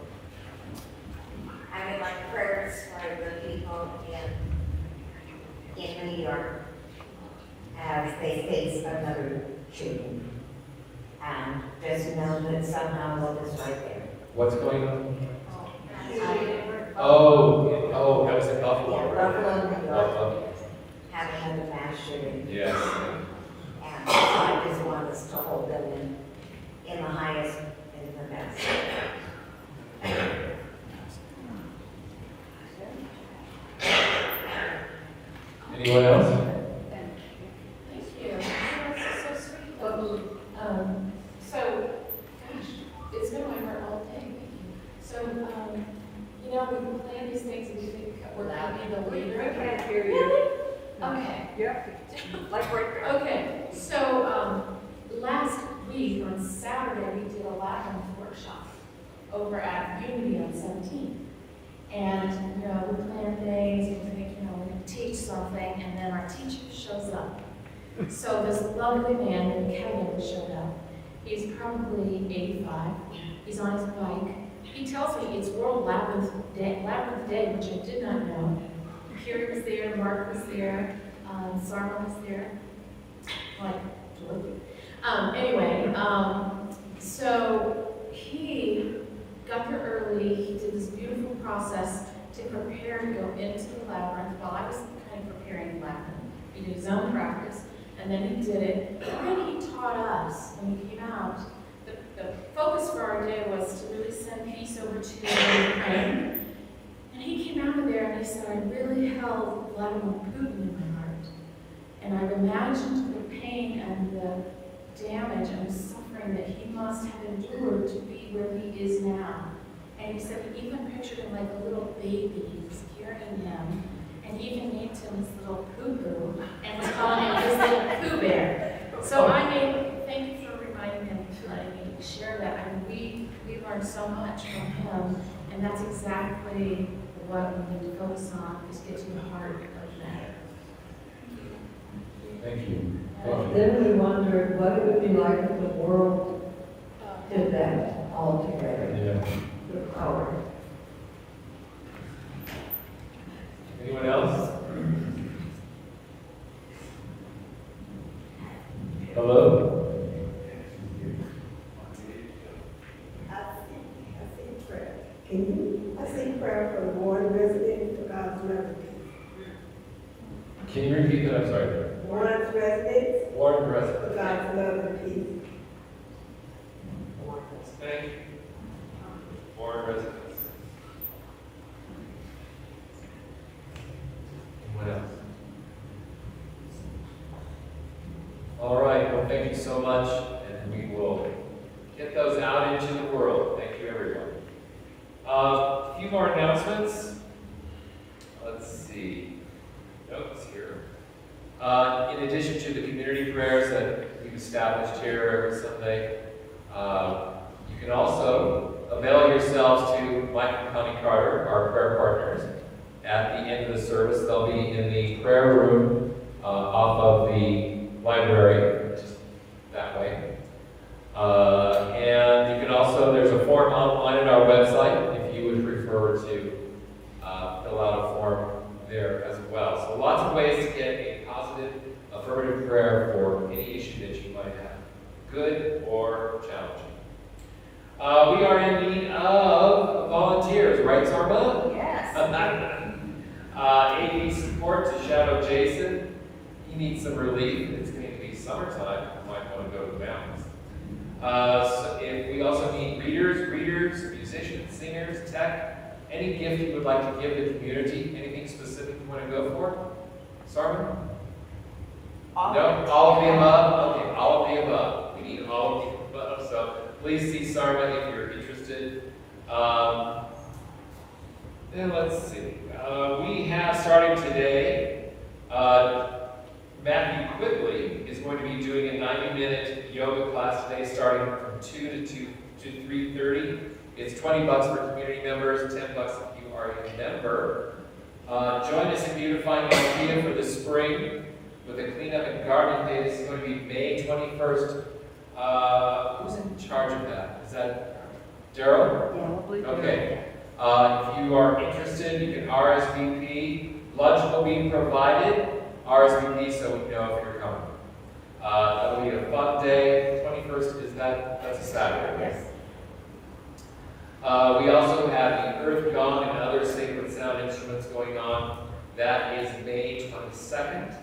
York as they face another shooting. And just know that somehow love is right there. What's going on? Uh, Oh, that was in Buffalo. Yeah, right? Buffalo, New York, Buffalo. had another mass shooting. Yes. And so I just want us to hold them in the highest and the best. Anyone else? Thank you. That's so sweet. So, gosh, it's been my heart all day. Thank you. So, you know, we plan these things and we think we're happy the leader. I can't hear you. Really? Okay. Yep. Like right there. Okay. So, last week on Saturday, we did a Latin workshop over at Unity on 17th. And, you know, we plan things, and we think, you know, we're going to teach something, and then our teacher shows up. So this lovely man named Kevin showed up. He's probably 85. He's on his bike. He tells me it's World Labyrinth Day, which I did not know. Kiri was there, Mark was there, Sarma was there. Like, Dorothy. Anyway, so he got there early. He did this beautiful process to prepare to go into the labyrinth while I was kind of preparing the labyrinth. He did his own practice, and then he did it. And then he taught us, when he came out, the focus for our day was to really send peace over to Ukraine. And he came out of there and he said, I really held Vladimir Putin in my heart. And I've imagined the pain and the damage and the suffering that he must have endured to be where he is now. And he said he even pictured him like a little baby. He was carrying him. And he even named him his little poo-poo and was calling him his little Pooh Bear. So thank you for reminding him to letting me share that. I mean, we learned so much from him, and that's exactly what we need to focus on, is get to the heart of that. Thank you. Then we wondered what it would be like if the world did that all together. Yeah. The power. Anyone else? Hello? I say prayer for the Warren resident for God's love. Can you repeat that? I'm sorry. Warren's residents Warren for President. God's love and peace. Thank you. Warren residents. What else? All right, well, thank you so much, and we will get those out into the world. Thank you, everyone. A few more announcements. Let's see. Notes here. In addition to the community prayers that we've established here every Sunday, you can also avail yourselves to Mike and Connie Carter, our prayer partners. At the end of the service, they'll be in the prayer room off of the library, just that way. And you can also, there's a form online at our website if you would prefer to fill out a form there as well. So lots of ways to get a positive, affirmative prayer for any issue that you might have, good or challenging. We are in need of volunteers, right, Sarma? Yes. AD support to Shadow Jason. He needs some relief. It's going to be summertime. You might want to go to the mountains. So if we also need readers, musicians, singers, tech, any gift you would like to give the community, anything specific you want to go for? Sarma? No? All of the above? Okay, all of the above. We need all of the above. So please see Sarma if you're interested. And let's see. We have, starting today, Matthew Quigley is going to be doing a 90-minute yoga class today, starting from 2 to 3:30. It's $20 for community members, $10 if you are a member. Join us in beautifying Althea for the spring with a cleanup and gardening day. This is going to be May 21st. Who's in charge of that? Is that Daryl? Yeah. Okay. If you are interested, you can RSVP. Lunch will be provided. RSVP so we know if you're coming. That'll be a fun day. 21st is that's a Saturday. Yes. We also have the Earth Gong and other sacred sound instruments going on. That is May 22nd.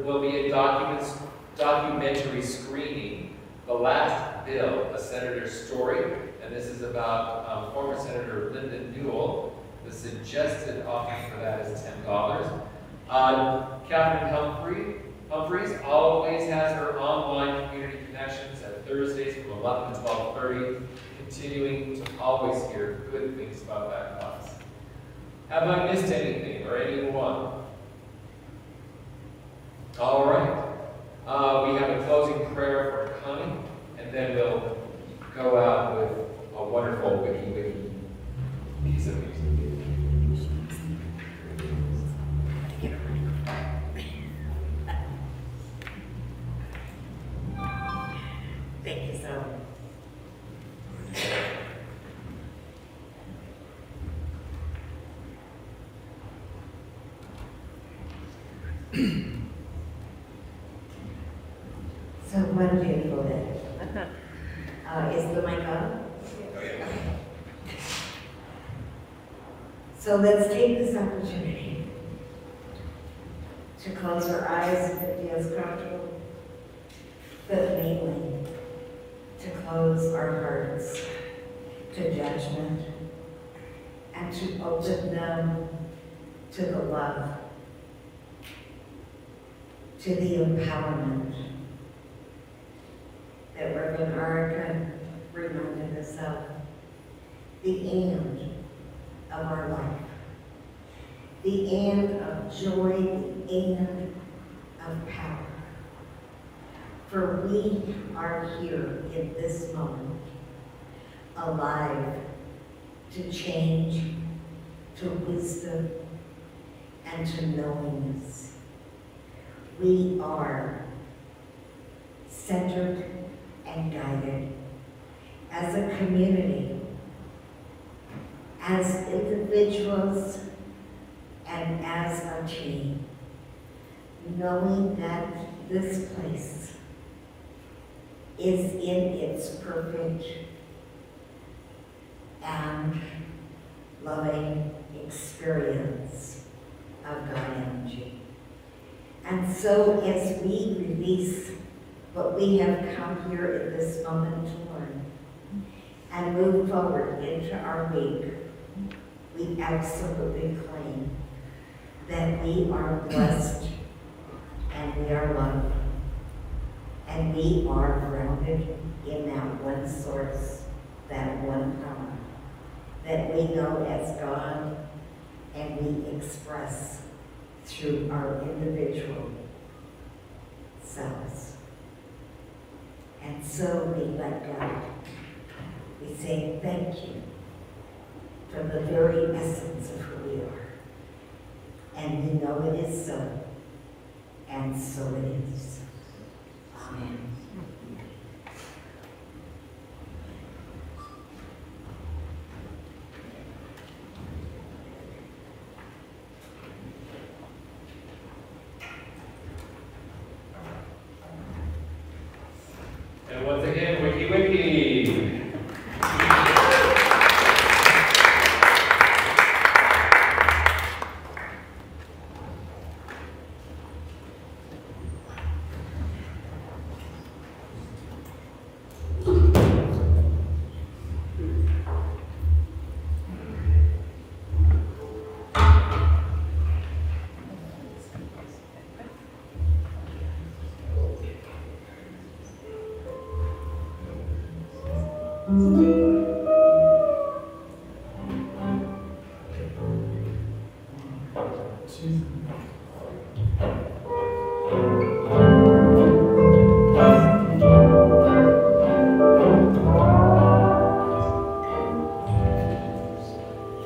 Will be a documentary screening, The Last Bill, A Senator's Story, and this is about former Senator Lyndon Newell. The suggested offer for that is $10. Catherine Humphreys always has her online community connections at Thursdays from 11 to 12:30, continuing to always hear good things about that class. Have I missed anything or anyone? All right. We have a closing prayer for Connie, and then we'll go out with a wonderful wiki piece of music. Thank you so much. So what a beautiful day. Is the mic on? So let's take this opportunity to close our eyes if it feels comfortable, but mainly to close our hearts to judgment and to open them to the love, to the empowerment that Reverend Arica reminded us of, the end of our life, the end of joy, the end of power. For we are here in this moment, alive to change, to wisdom, and to knowingness. We are centered and guided as a community, as individuals, and as a team, knowing that this place is in its perfect and loving experience of God energy. And so as we release what we have come here in this moment to learn and move forward into our week, we absolutely claim that we are blessed and we are loved and we are grounded in that one source, that one power that we know as God and we express through our individual selves. And so we let go. We say thank you for the very essence of who we are. And we know it is so, and so it is. Amen. And once again, wiki wiki.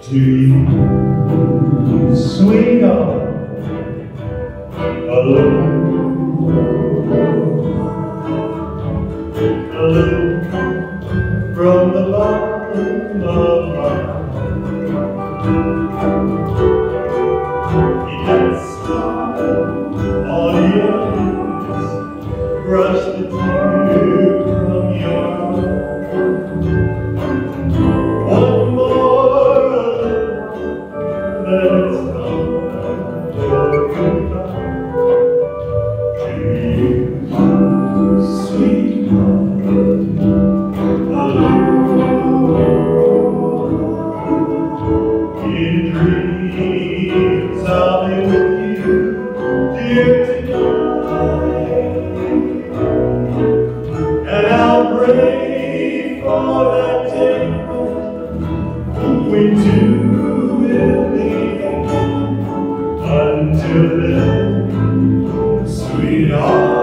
To you, sweetheart, alone, from the bottom of my heart. Yes, we two will meet again. Until then, sweetheart.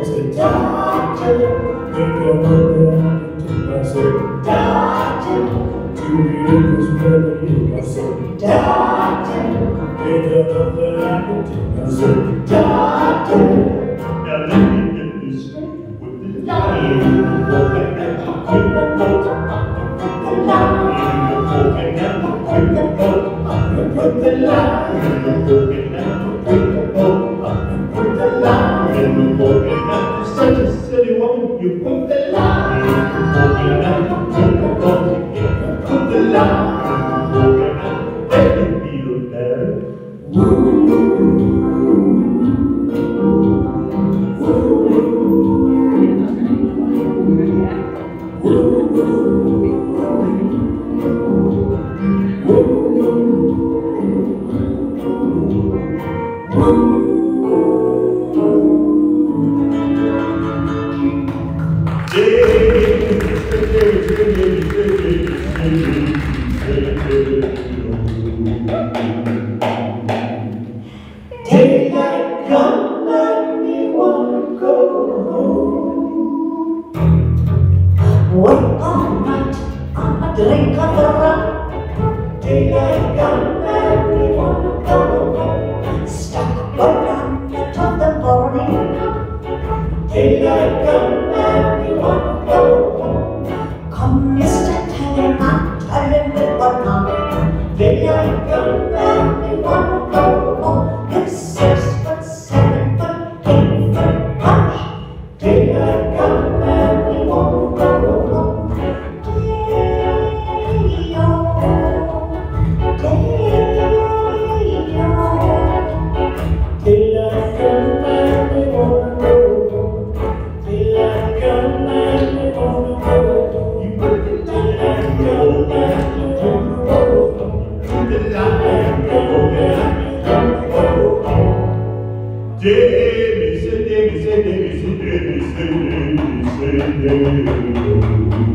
said, doctor, think I'm I said, doctor, 2 years better you. I said, doctor, think I'm I said, doctor. Now let me get this straight with the line. Walking at the quick boat. The line. Walking at the quick boat. Put the line. Walking at the quick boat. Put the line. Walking at the such a silly woman. You put the line. Walking at the quick boat. Put the line. Walking at the baby feel better. Daylight come and me wanna go home. Work all night on a drink of the rum. Daylight come and me wanna go home. Stuck around until the morning. Daylight come and me wanna go home. Come, Mr. Teleman, tell him it what not. Daylight come and me wanna go home. It's 6 foot, 7 foot, 8 foot punch. Daylight come and me wanna go home. Day-o, day-o. Daylight come and me wanna go home. Daylight come and me wanna go home. You put the daylight come and me wanna go home. The light come and me wanna go home. Jamie said, Jamie said, Jamie said, Jamie said, Jamie said, Jamie said,